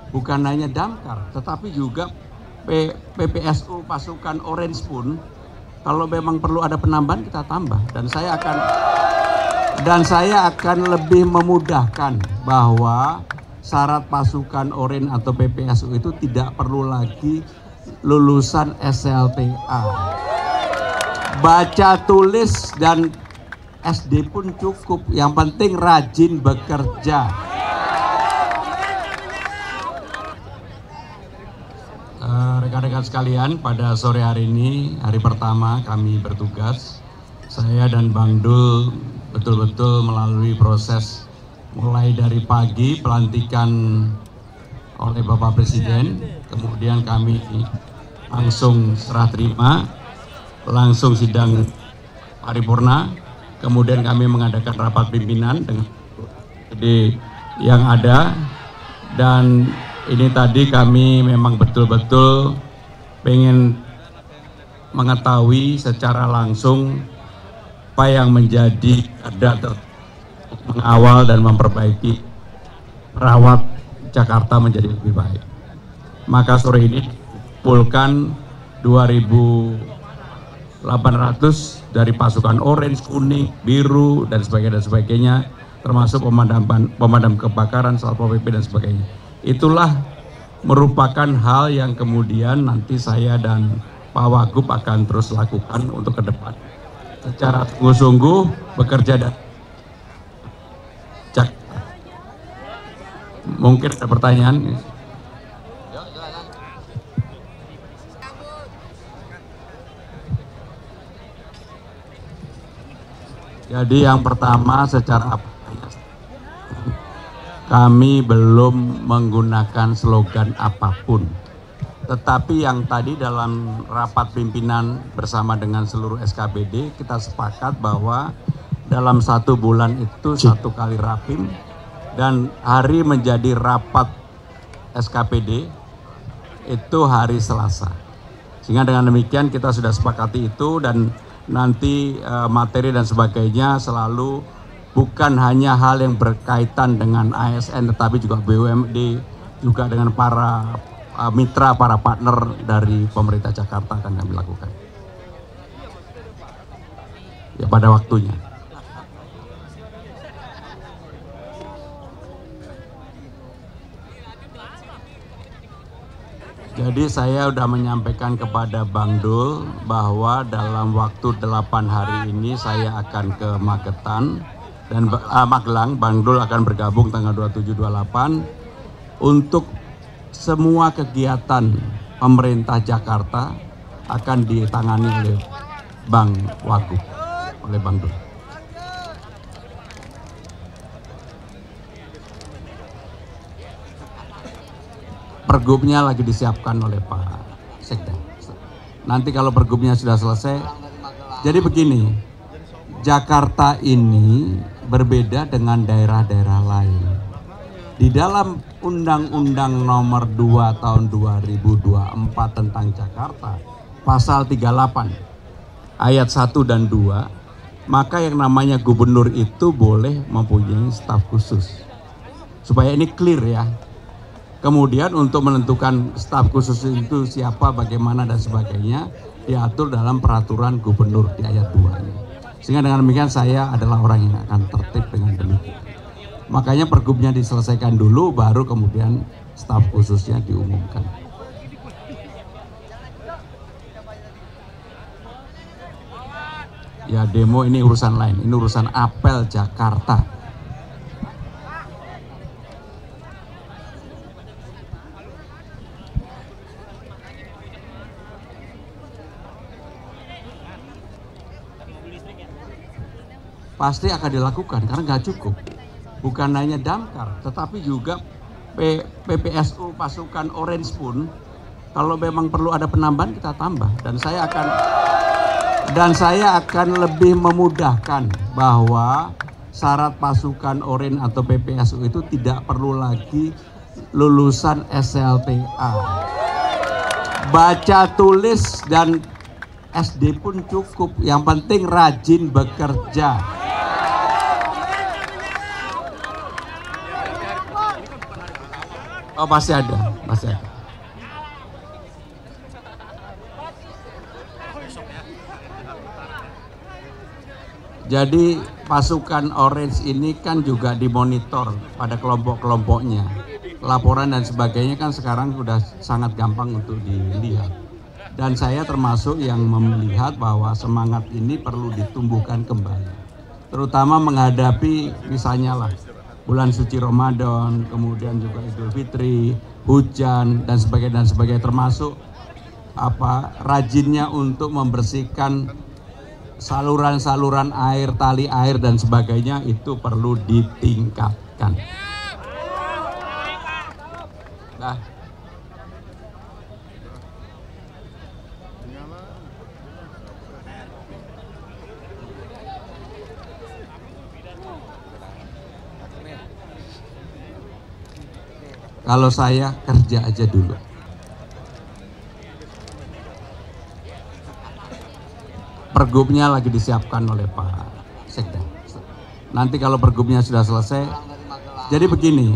bukan hanya Damkar, tetapi juga PPSU pasukan Orange pun, kalau memang perlu ada penambahan kita tambah. Dan saya akan lebih memudahkan bahwa syarat pasukan Orange atau PPSU itu tidak perlu lagi lulusan SLTA. Baca tulis dan SD pun cukup, yang penting rajin bekerja. Rekan-rekan sekalian, pada sore hari ini, hari pertama kami bertugas, saya dan Bang Dul betul-betul melalui proses mulai dari pagi pelantikan oleh Bapak Presiden, kemudian kami langsung serah terima, langsung sidang paripurna, kemudian kami mengadakan rapat pimpinan dengan yang ada, dan ini tadi kami memang betul-betul pengen mengetahui secara langsung apa yang menjadi ada mengawal dan memperbaiki merawat Jakarta menjadi lebih baik. Maka sore ini dikumpulkan 2.800 dari pasukan Orange, kuning, biru dan sebagainya, termasuk pemadam kebakaran, Satpol PP dan sebagainya. Itulah merupakan hal yang kemudian nanti saya dan Pak Wagub akan terus lakukan untuk ke depan. Secara sungguh-sungguh bekerja dan mungkin ada pertanyaan. Jadi yang pertama, secara kami belum menggunakan slogan apapun, tetapi yang tadi dalam rapat pimpinan bersama dengan seluruh SKPD kita sepakat bahwa dalam 1 bulan itu 1 kali rapim dan hari menjadi rapat SKPD itu hari Selasa. Sehingga dengan demikian kita sudah sepakati itu, dan nanti materi dan sebagainya selalu bukan hanya hal yang berkaitan dengan ASN, tetapi juga BUMD, juga dengan para mitra, para partner dari pemerintah Jakarta akan kami lakukan. Ya, pada waktunya. Jadi saya sudah menyampaikan kepada Bang Dul bahwa dalam waktu 8 hari ini saya akan ke Magetan dan Magelang. Bang Dul akan bergabung tanggal 27-28 untuk semua kegiatan pemerintah Jakarta akan ditangani oleh Bang Wagub, oleh Bang Dul. Pergubnya lagi disiapkan oleh Pak Sekda. Nanti kalau pergubnya sudah selesai, jadi begini, Jakarta ini berbeda dengan daerah-daerah lain. Di dalam Undang-Undang Nomor 2 Tahun 2024 tentang Jakarta, Pasal 38, Ayat 1 dan 2, maka yang namanya gubernur itu boleh mempunyai staf khusus. Supaya ini clear ya. Kemudian untuk menentukan staf khusus itu siapa, bagaimana dan sebagainya diatur dalam peraturan gubernur di ayat 2. Sehingga dengan demikian saya adalah orang yang akan tertib dengan demikian. Makanya pergubnya diselesaikan dulu, baru kemudian staf khususnya diumumkan. Ya, demo ini urusan lain, ini urusan apel Jakarta. Pasti akan dilakukan karena nggak cukup. Bukan hanya Damkar, tetapi juga PPSU pasukan Orange pun, kalau memang perlu ada penambahan kita tambah. Dan saya akan lebih memudahkan bahwa syarat pasukan Orange atau PPSU itu tidak perlu lagi lulusan SLTA. Baca tulis dan SD pun cukup, yang penting rajin bekerja. Oh, pasti ada, pasti ada. Jadi pasukan Orange ini kan juga dimonitor pada kelompok-kelompoknya. Laporan dan sebagainya kan sekarang sudah sangat gampang untuk dilihat. Dan saya termasuk yang melihat bahwa semangat ini perlu ditumbuhkan kembali. Terutama menghadapi misalnya lah bulan suci Ramadan, kemudian juga Idul Fitri, hujan dan sebagainya termasuk rajinnya untuk membersihkan saluran-saluran air, tali air dan sebagainya itu perlu ditingkatkan. Nah, kalau saya kerja aja dulu. Pergubnya lagi disiapkan oleh Pak Sekda. Nanti kalau pergubnya sudah selesai, jadi begini,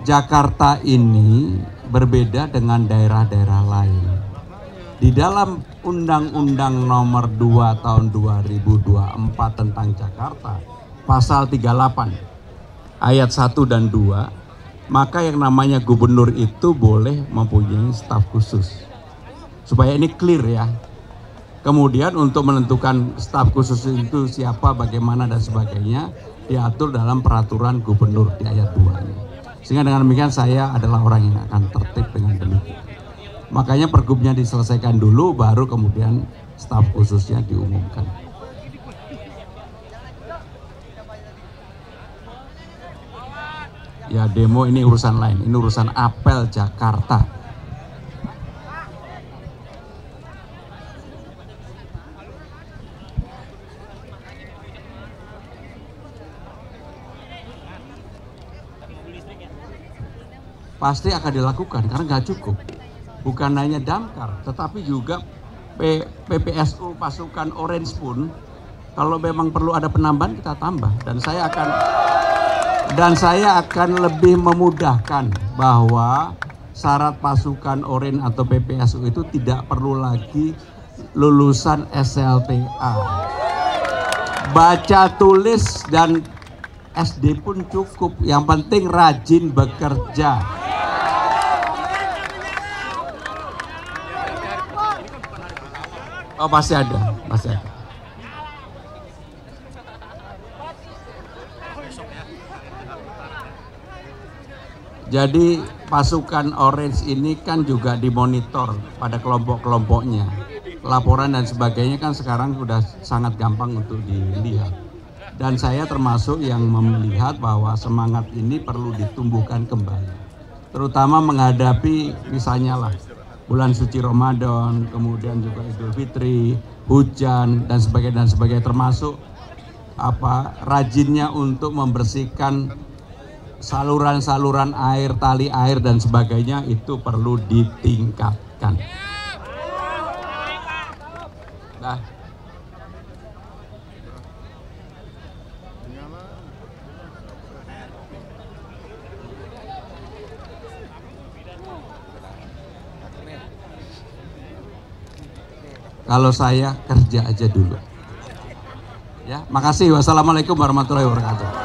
Jakarta ini berbeda dengan daerah-daerah lain. Di dalam Undang-Undang Nomor 2 Tahun 2024 tentang Jakarta, Pasal 38, Ayat 1 dan 2, maka yang namanya gubernur itu boleh mempunyai staf khusus. Supaya ini clear ya. Kemudian untuk menentukan staf khusus itu siapa, bagaimana dan sebagainya diatur dalam peraturan gubernur di ayat 2 ini. Sehingga dengan demikian saya adalah orang yang akan tertib dengan demikian. Makanya pergubnya diselesaikan dulu baru kemudian staf khususnya diumumkan. Ya demo ini urusan lain, ini urusan apel Jakarta. Pasti akan dilakukan karena nggak cukup. Bukan hanya damkar, tetapi juga PPSU pasukan Orange pun kalau memang perlu ada penambahan kita tambah. Dan saya akan lebih memudahkan bahwa syarat pasukan Orange atau PPSU itu tidak perlu lagi lulusan SLTA. Baca tulis dan SD pun cukup. Yang penting rajin bekerja. Oh, pasti ada, pasti ada. Jadi pasukan Orange ini kan juga dimonitor pada kelompok-kelompoknya. Laporan dan sebagainya kan sekarang sudah sangat gampang untuk dilihat. Dan saya termasuk yang melihat bahwa semangat ini perlu ditumbuhkan kembali. Terutama menghadapi misalnya lah bulan suci Ramadan, kemudian juga Idul Fitri, hujan dan sebagainya termasuk rajinnya untuk membersihkan saluran-saluran air, tali air dan sebagainya itu perlu ditingkatkan. Nah, kalau saya kerja aja dulu. Ya, makasih. Wassalamualaikum warahmatullahi wabarakatuh.